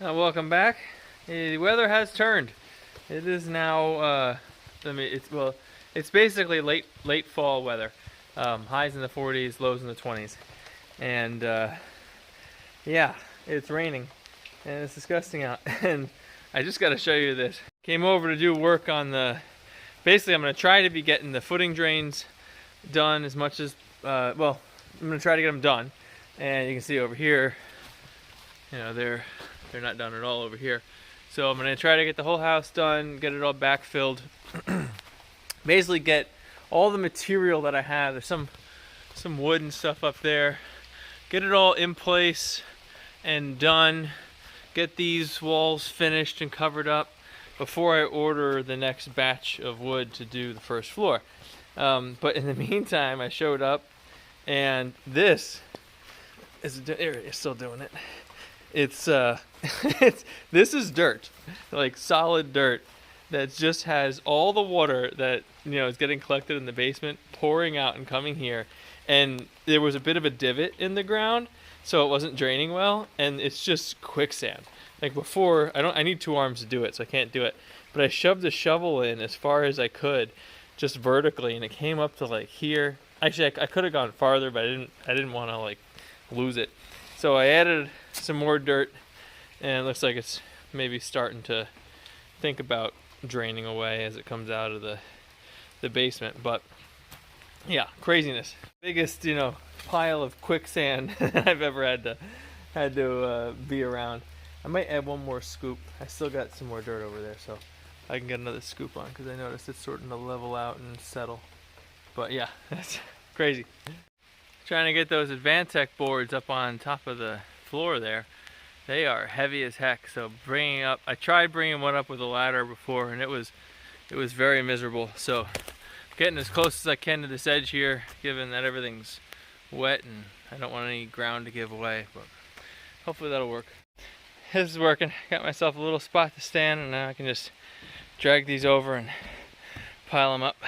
Welcome back. The weather has turned. It is now. It's basically late fall weather. Highs in the 40s, lows in the 20s, and yeah, it's raining, and it's disgusting out. And I just got to show you this. Came over to do work on the. Basically, I'm going to try to be getting the footing drains done as much as. I'm going to try to get them done, and you can see over here. They're not done at all over here. So I'm gonna try to get the whole house done, get it all backfilled. Basically get all the material that I have. There's some wood and stuff up there. Get it all in place and done. Get these walls finished and covered up before I order the next batch of wood to do the first floor. But in the meantime, I showed up, and this is still doing it. It's this is dirt, like solid dirt that just has all the water that is getting collected in the basement pouring out and coming here, and there was a bit of a divot in the ground, so it wasn't draining well, and it's just quicksand. Like before, I need 2 arms to do it, so I can't do it, but I shoved the shovel in as far as I could, just vertically, and it came up to like here. Actually, I could have gone farther, but I didn't want to like lose it. So I added some more dirt, and it looks like it's maybe starting to think about draining away as it comes out of the basement. But yeah, craziness. Biggest pile of quicksand I've ever had to be around. I might add one more scoop. I still got some more dirt over there, so I can get another scoop on, because I noticed it's starting to level out and settle. But yeah, that's crazy. Trying to get those Advantech boards up on top of the floor there. They are heavy as heck, so I tried bringing one up with a ladder before, and it was very miserable. So getting as close as I can to this edge here, given that everything's wet and I don't want any ground to give away, but hopefully that'll work. This is working. Got myself a little spot to stand, and now I can just drag these over and pile them up.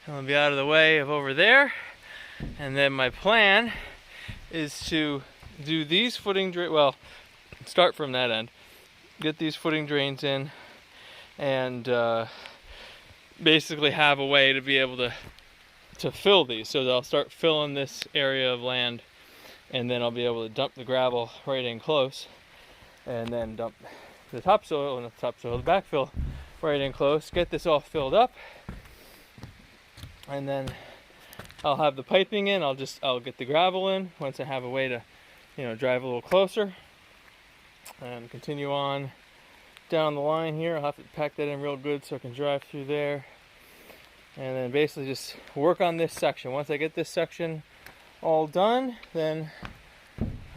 And I'll be out of the way of over there. And then my plan is to do these footing drains. Well, start from that end, get these footing drains in, and basically have a way to be able to fill these. So I'll start filling this area of land, and then I'll be able to dump the gravel right in close, and then dump the topsoil, and the backfill right in close. Get this all filled up, and then I'll have the piping in. I'll get the gravel in once I have a way to, drive a little closer, and continue on down the line here. I'll have to pack that in real good so I can drive through there, and then basically just work on this section. Once I get this section all done, then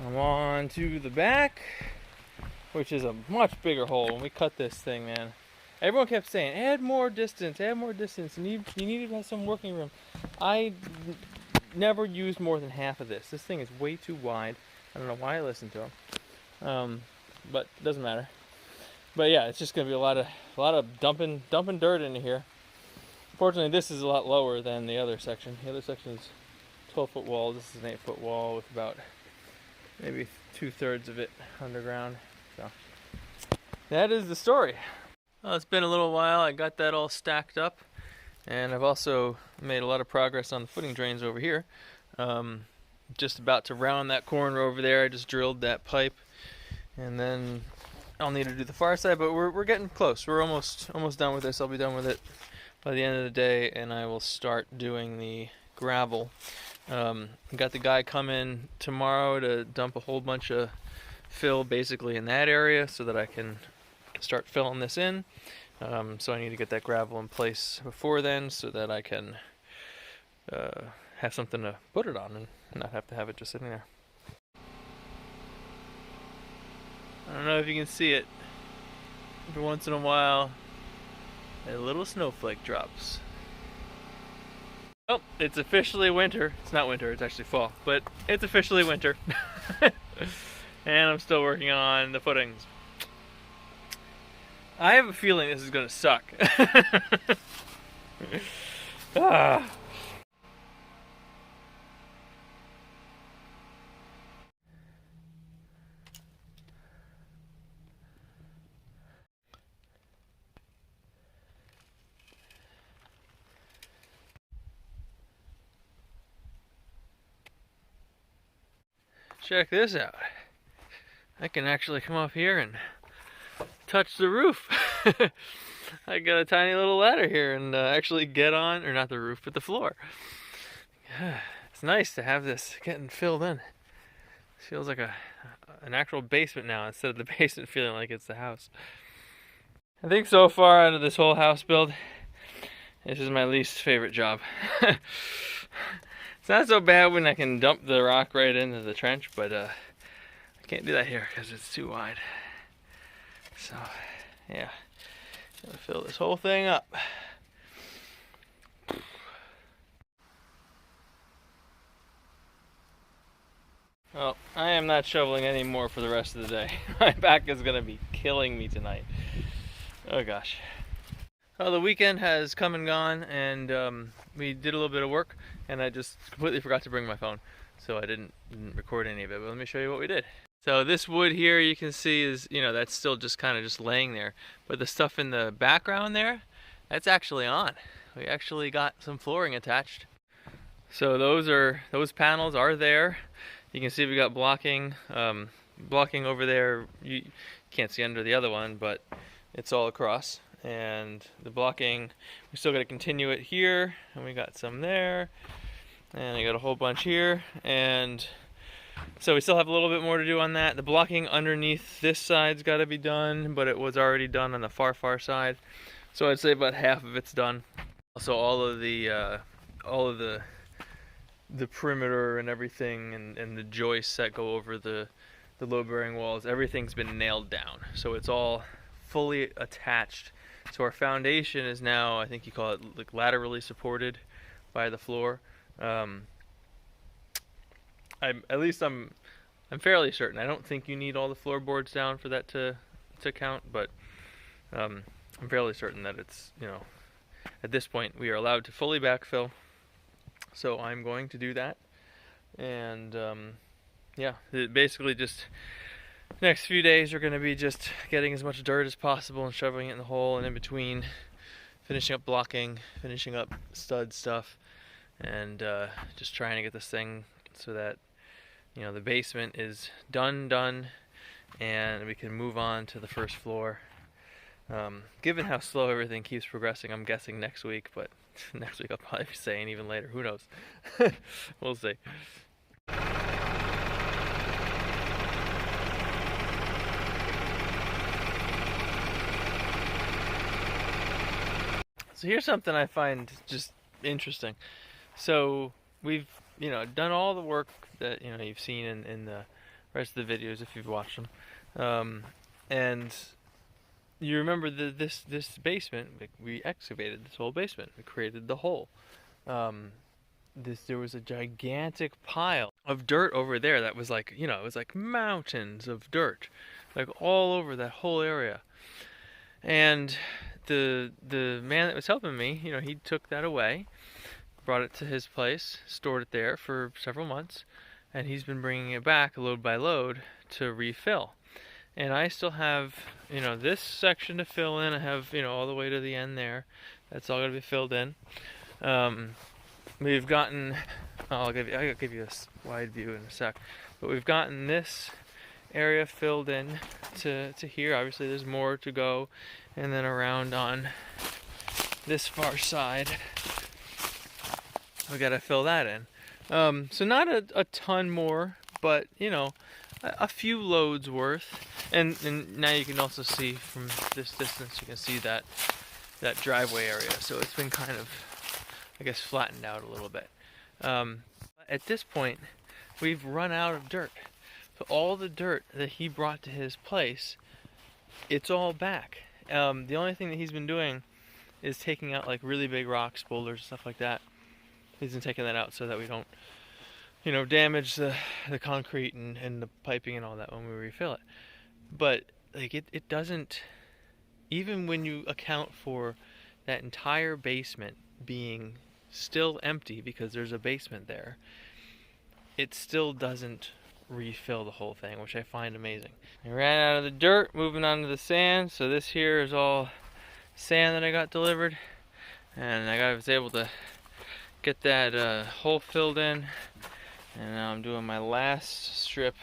I'm on to the back, which is a much bigger hole. When we cut this thing, man, everyone kept saying, add more distance, and you need to have some working room. I never used more than half of this. This thing is way too wide. I don't know why I listened to them, but it doesn't matter. But yeah, it's just gonna be a lot of dumping dirt into here. Fortunately, this is a lot lower than the other section. The other section is 12-foot wall. This is an 8-foot wall with about maybe 2/3 of it underground. So that is the story. Well, it's been a little while. I got that all stacked up, and I've also made a lot of progress on the footing drains over here. Just about to round that corner over there. I just drilled that pipe, and then I'll need to do the far side, but we're getting close. We're almost done with this. I'll be done with it by the end of the day, and I will start doing the gravel. Got the guy coming tomorrow to dump a whole bunch of fill basically in that area so that I can start filling this in. So I need to get that gravel in place before then so that I can have something to put it on and not have to have it just sitting there. I don't know if you can see it. Every once in a while, a little snowflake drops. Oh, it's officially winter. It's not winter, it's actually fall, but it's officially winter. And I'm still working on the footings. I have a feeling this is gonna suck. Ah. check this out. I can actually come up here and touch the roof. I got a tiny little ladder here and actually get on, or not the roof, but the floor. It's nice to have this getting filled in. It feels like an actual basement now instead of the basement feeling like it's the house. I think so far out of this whole house build, this is my least favorite job. It's not so bad when I can dump the rock right into the trench, but I can't do that here because it's too wide. So, yeah, gonna fill this whole thing up. Well, I am not shoveling anymore for the rest of the day. My back is gonna be killing me tonight. Oh gosh. Well, the weekend has come and gone, and we did a little bit of work, and I just completely forgot to bring my phone, so I didn't record any of it. But let me show you what we did. So this wood here, you can see is, that's still just kind of just laying there, but the stuff in the background there, that's actually on. We actually got some flooring attached. So those panels are there. You can see we got blocking over there. You can't see under the other one, but it's all across. And the blocking, we still got to continue it here, and we got some there, and I got a whole bunch here, and so we still have a little bit more to do on that. The blocking underneath this side's got to be done, but it was already done on the far side, so I'd say about half of it's done. Also, all of the perimeter and everything, and the joists that go over the load-bearing walls, everything's been nailed down, so it's all fully attached. So our foundation is now, I think you call it, like laterally supported by the floor. I'm fairly certain. I don't think you need all the floorboards down for that to count, but I'm fairly certain that it's, at this point we are allowed to fully backfill. So I'm going to do that, and yeah, basically just next few days are going to be just getting as much dirt as possible and shoveling it in the hole, and in between finishing up blocking, finishing up stud stuff, and just trying to get this thing so that the basement is done, and we can move on to the first floor. Given how slow everything keeps progressing, I'm guessing next week, but next week I'll probably be saying even later. Who knows? We'll see. So here's something I find just interesting. So we've, done all the work that, you've seen in the rest of the videos if you've watched them. And you remember this basement, we excavated this whole basement. We created the hole. There was a gigantic pile of dirt over there that was like, it was like mountains of dirt, like all over that whole area. And the man that was helping me, he took that away, brought it to his place, stored it there for several months, and he's been bringing it back load by load to refill. And I still have, this section to fill in. I have, all the way to the end there. That's all going to be filled in. We've gotten, I'll give you a wide view in a sec, but we've gotten this area filled in to here. Obviously there's more to go, and then around on this far side we got to fill that in. So not a ton more, but a few loads worth. And now you can also see from this distance, you can see that driveway area. So it's been kind of, I guess, flattened out a little bit. At this point, we've run out of dirt. So all the dirt that he brought to his place, it's all back. The only thing that he's been doing is taking out like really big rocks, boulders, stuff like that. He's been taking that out so that we don't, damage the concrete and the piping and all that when we refill it. But like it doesn't, even when you account for that entire basement being still empty because there's a basement there, it still doesn't refill the whole thing, which I find amazing. I ran out of the dirt, moving on to the sand. So this here is all sand that I got delivered, and I was able to get that hole filled in, And now I'm doing my last strip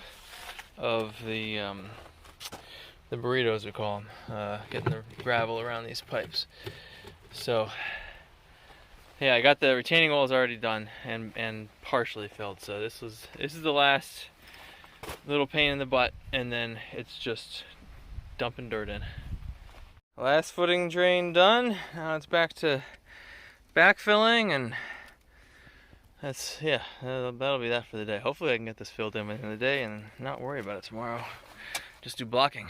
of the burritos, we call them, getting the gravel around these pipes. So yeah, I got the retaining walls already done and partially filled. So this is the last little pain in the butt, and then it's just dumping dirt in. Last footing drain done. Now it's back to backfilling, and that'll be that for the day. Hopefully I can get this filled in within the day and not worry about it tomorrow. Just do blocking.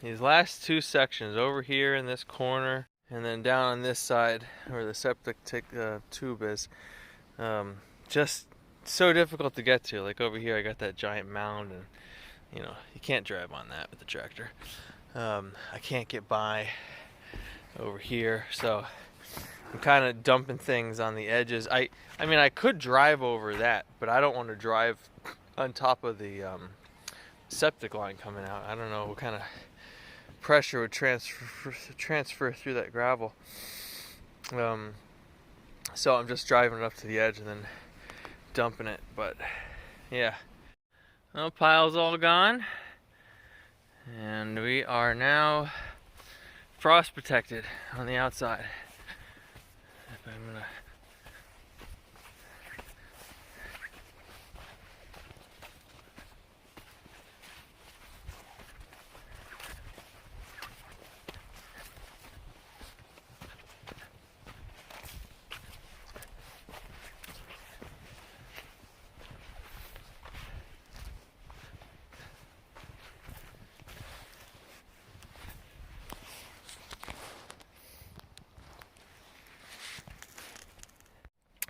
These last two sections over here in this corner, and then down on this side where the septic tube is, just so difficult to get to. Like over here I got that giant mound, and you know, you can't drive on that with the tractor. I can't get by over here, so I'm kind of dumping things on the edges. I mean, I could drive over that, but I don't want to drive on top of the septic line coming out. I don't know what kind of pressure would transfer through that gravel. So I'm just driving it up to the edge and then dumping it. But yeah, well, pile's all gone, and we are now frost protected on the outside. I'm gonna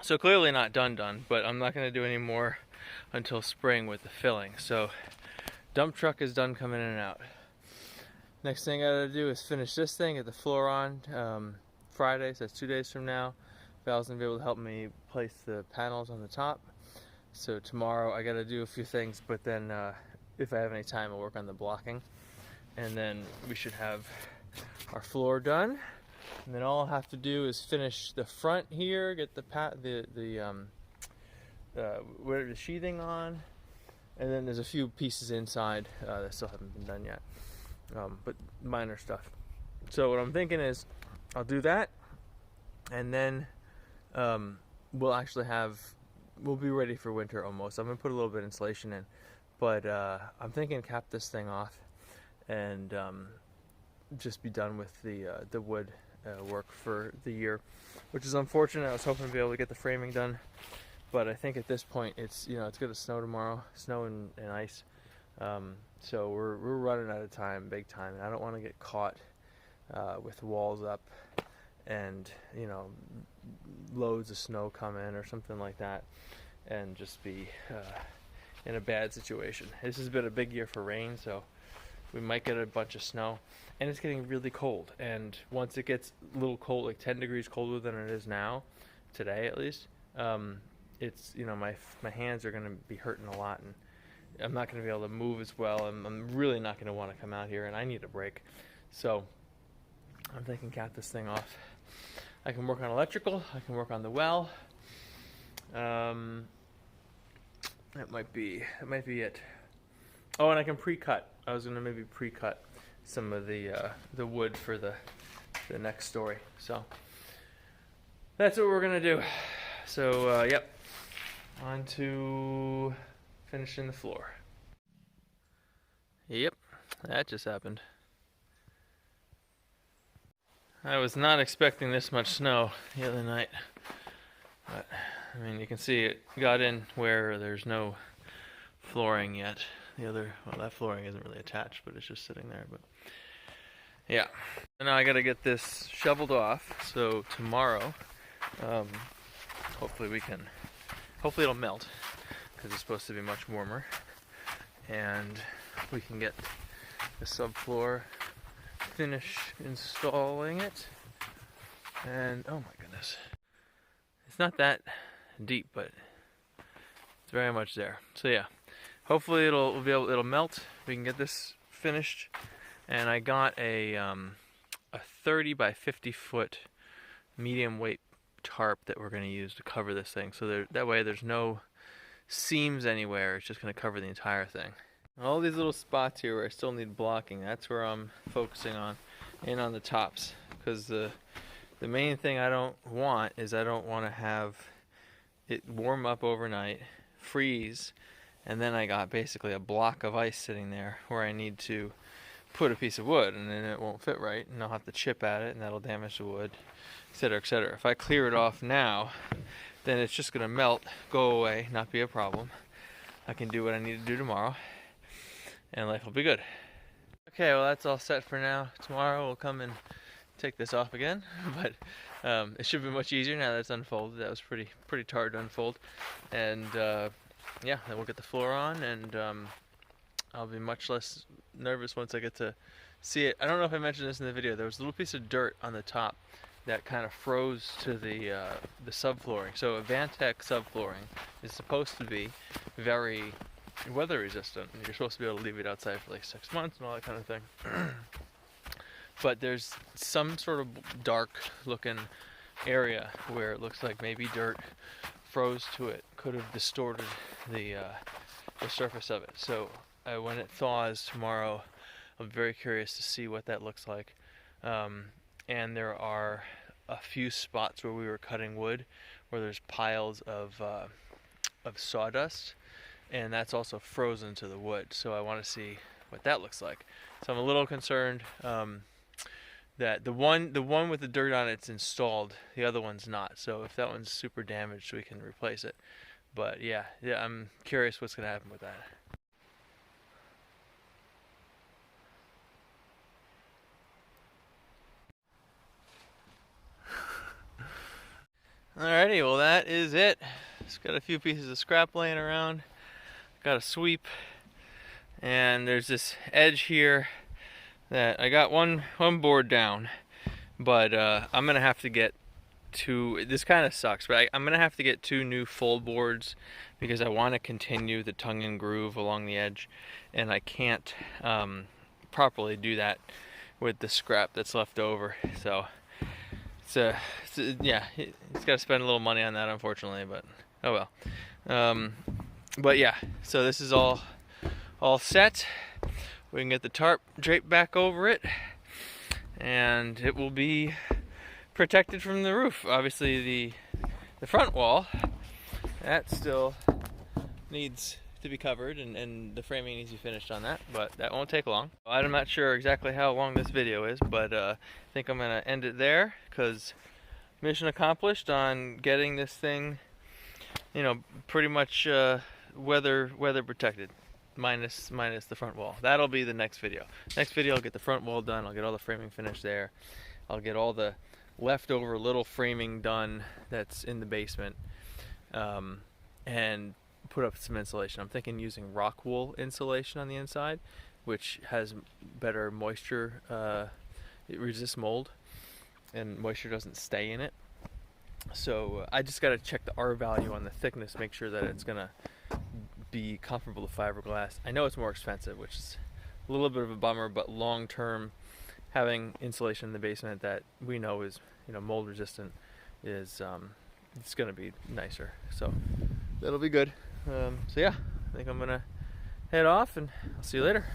So clearly not done, but I'm not going to do any more until spring with the filling. So dump truck is done coming in and out. Next thing I gotta do is finish this thing, get the floor on Friday, so that's 2 days from now. Val's gonna be able to help me place the panels on the top. So tomorrow I gotta do a few things, but then if I have any time I'll work on the blocking. And then we should have our floor done. And then all I'll have to do is finish the front here, get the sheathing on, and then there's a few pieces inside that still haven't been done yet, but minor stuff. So what I'm thinking is I'll do that, and then we'll be ready for winter almost. I'm gonna put a little bit of insulation in, but I'm thinking cap this thing off and just be done with the wood work for the year, which is unfortunate. I was hoping to be able to get the framing done, but I think at this point it's it's gonna snow tomorrow, snow and ice, so we're running out of time, big time, and I don't want to get caught with walls up and loads of snow come in or something like that and just be in a bad situation. This has been a big year for rain, so we might get a bunch of snow. And it's getting really cold, and once it gets a little cold, like 10 degrees colder than it is now, today at least, it's my hands are going to be hurting a lot, and I'm not going to be able to move as well. I'm really not going to want to come out here, and I need a break. So I'm thinking cap this thing off. I can work on electrical, I can work on the well. That might be it. Oh, and I can pre-cut. I was going to maybe pre-cut some of the wood for the next story. So that's what we're gonna do. So yep, on to finishing the floor. Yep, that just happened. I was not expecting this much snow the other night, but I mean, you can see it got in where there's no flooring yet. That flooring isn't really attached, but it's just sitting there. But yeah, and now I gotta get this shoveled off. So tomorrow, hopefully it'll melt, because it's supposed to be much warmer, and we can get the subfloor, finish installing it. And oh my goodness, it's not that deep, but it's very much there. So yeah. Hopefully it'll melt. We can get this finished. And I got a 30 by 50 foot medium weight tarp that we're going to use to cover this thing. So that way there's no seams anywhere. It's just going to cover the entire thing. All these little spots here where I still need blocking, that's where I'm focusing on, and on the tops. Because the main thing I don't want is I don't want to have it warm up overnight, freeze, and then I got basically a block of ice sitting there where I need to put a piece of wood, and then it won't fit right, and I'll have to chip at it, and that'll damage the wood, etc., etc. If I clear it off now, then it's just going to melt, go away, not be a problem. I can do what I need to do tomorrow, and life will be good. Okay, well, that's all set for now. Tomorrow we'll come and take this off again, but it should be much easier now that it's unfolded. That was pretty hard to unfold, and yeah, then we'll get the floor on, and I'll be much less nervous once I get to see it. I don't know if I mentioned this in the video. There was a little piece of dirt on the top that kind of froze to the subflooring. So a Vantech subflooring is supposed to be very weather resistant, and you're supposed to be able to leave it outside for like 6 months and all that kind of thing. But there's some sort of dark looking area where it looks like maybe dirt froze to it, could have distorted the surface of it. So when it thaws tomorrow, I'm very curious to see what that looks like. And there are a few spots where we were cutting wood where there's piles of sawdust, and that's also frozen to the wood. So I want to see what that looks like. So I'm a little concerned that the one with the dirt on it's installed, the other one's not. So if that one's super damaged, we can replace it. But yeah, I'm curious what's gonna happen with that. Alrighty, well that is it. Just got a few pieces of scrap laying around. Got a sweep, and there's this edge here that I got one board down, but I'm gonna have to get two. This kind of sucks, but I'm gonna have to get 2 new fold boards because I want to continue the tongue and groove along the edge, and I can't properly do that with the scrap that's left over. So yeah, it's got to spend a little money on that, unfortunately, but oh well. But yeah, so this is all set. We can get the tarp draped back over it, and it will be protected from the roof. Obviously the front wall, that still needs to be covered, and the framing needs to be finished on that, but that won't take long. I'm not sure exactly how long this video is, but I think I'm gonna end it there, because mission accomplished on getting this thing, you know, pretty much weather protected, minus the front wall. That'll be the next video. Next video, I'll get the front wall done. I'll get all the framing finished there. I'll get all the leftover little framing done that's in the basement, and put up some insulation. I'm thinking using rock wool insulation on the inside, which has better moisture. It resists mold, and moisture doesn't stay in it. So I just got to check the R value on the thickness, make sure that it's gonna be comparable to fiberglass. I know it's more expensive, which is a little bit of a bummer, but long term, having insulation in the basement that we know is, you know, mold resistant is it's gonna be nicer. So that'll be good. So yeah, I think I'm gonna head off, and I'll see you later.